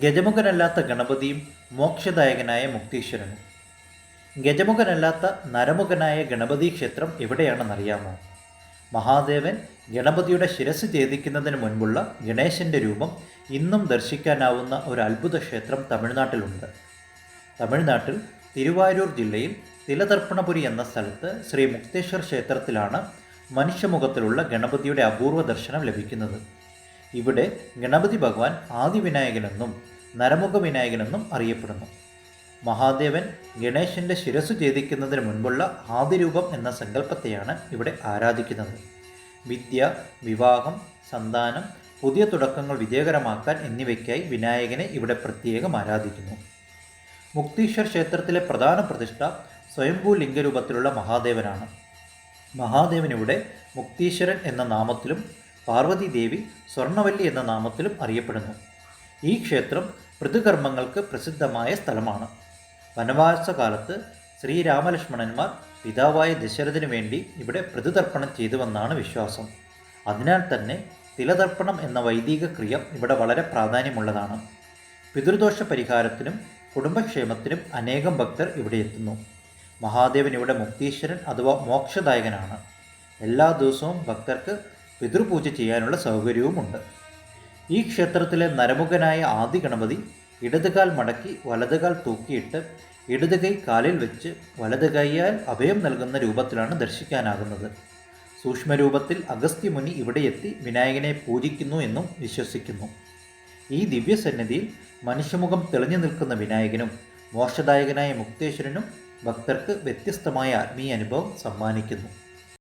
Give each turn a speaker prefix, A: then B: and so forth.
A: ഗജമുഖനല്ലാത്ത ഗണപതിയും മോക്ഷദായകനായ മുക്തീശ്വരനും. ഗജമുഖനല്ലാത്ത നരമുഖനായ ഗണപതി ക്ഷേത്രം എവിടെയാണെന്നറിയാമോ? മഹാദേവൻ ഗണപതിയുടെ ശിരസ് ഛേദിക്കുന്നതിന് മുൻപുള്ള ഗണേശൻ്റെ രൂപം ഇന്നും ദർശിക്കാനാവുന്ന ഒരു അത്ഭുത ക്ഷേത്രം തമിഴ്നാട്ടിലുണ്ട്. തമിഴ്നാട്ടിൽ തിരുവാരൂർ ജില്ലയിൽ തിലതർപ്പണപുരി എന്ന സ്ഥലത്ത് ശ്രീ മുക്തേശ്വർ ക്ഷേത്രത്തിലാണ് മനുഷ്യമുഖത്തിലുള്ള ഗണപതിയുടെ അപൂർവ ദർശനം ലഭിക്കുന്നത്. ഇവിടെ ഗണപതി ഭഗവാൻ ആദിവിനായകനെന്നും നരമുഖ വിനായകനെന്നും അറിയപ്പെടുന്നു. മഹാദേവൻ ഗണേശൻ്റെ ശിരസ്സു ഛേദിക്കുന്നതിന് മുൻപുള്ള ആദിരൂപം എന്ന സങ്കല്പത്തെയാണ് ഇവിടെ ആരാധിക്കുന്നത്. വിദ്യ, വിവാഹം, സന്താനം, പുതിയ തുടക്കങ്ങൾ വിജയകരമാക്കാൻ എന്നിവയ്ക്കായി വിനായകനെ ഇവിടെ പ്രത്യേകം ആരാധിക്കുന്നു. മുക്തീശ്വർ ക്ഷേത്രത്തിലെ പ്രധാന പ്രതിഷ്ഠ സ്വയംഭൂ ലിംഗരൂപത്തിലുള്ള മഹാദേവനാണ്. മഹാദേവനിവിടെ മുക്തീശ്വരൻ എന്ന നാമത്തിലും പാർവതീദേവി സ്വർണ്ണവല്ലി എന്ന നാമത്തിലും അറിയപ്പെടുന്നു. ഈ ക്ഷേത്രം പൃഥുകർമ്മങ്ങൾക്ക് പ്രസിദ്ധമായ സ്ഥലമാണ്. വനവാസകാലത്ത് ശ്രീരാമലക്ഷ്മണന്മാർ പിതാവായ ദശരഥനു വേണ്ടി ഇവിടെ പൃഥുതർപ്പണം ചെയ്തുവെന്നാണ് വിശ്വാസം. അതിനാൽ തന്നെ തിലതർപ്പണം എന്ന വൈദിക ക്രിയ ഇവിടെ വളരെ പ്രാധാന്യമുള്ളതാണ്. പിതൃദോഷ പരിഹാരത്തിനും കുടുംബക്ഷേമത്തിനും അനേകം ഭക്തർ ഇവിടെ എത്തുന്നു. മഹാദേവൻ ഇവിടെ മുക്തീശ്വരൻ അഥവാ മോക്ഷദായകനാണ്. എല്ലാ ദിവസവും ഭക്തർക്ക് പിതൃപൂജ ചെയ്യാനുള്ള സൗകര്യവുമുണ്ട്. ഈ ക്ഷേത്രത്തിലെ നരമുഖനായ ആദി ഗണപതി ഇടതുകാൽ മടക്കി വലതുകാൽ തൂക്കിയിട്ട് ഇടത് കൈ കാലിൽ വെച്ച് വലത് കൈയാൽ അഭയം നൽകുന്ന രൂപത്തിലാണ് ദർശിക്കാനാകുന്നത്. സൂക്ഷ്മരൂപത്തിൽ അഗസ്ത്യമുനി ഇവിടെ എത്തി വിനായകനെ പൂജിക്കുന്നു എന്നും വിശ്വസിക്കുന്നു. ഈ ദിവ്യസന്നിധിയിൽ മനുഷ്യമുഖം തെളിഞ്ഞു നിൽക്കുന്ന വിനായകനും മോക്ഷദായകനായ മുക്തേശ്വരനും ഭക്തർക്ക് വ്യത്യസ്തമായ ആത്മീയ അനുഭവം സമ്മാനിക്കുന്നു.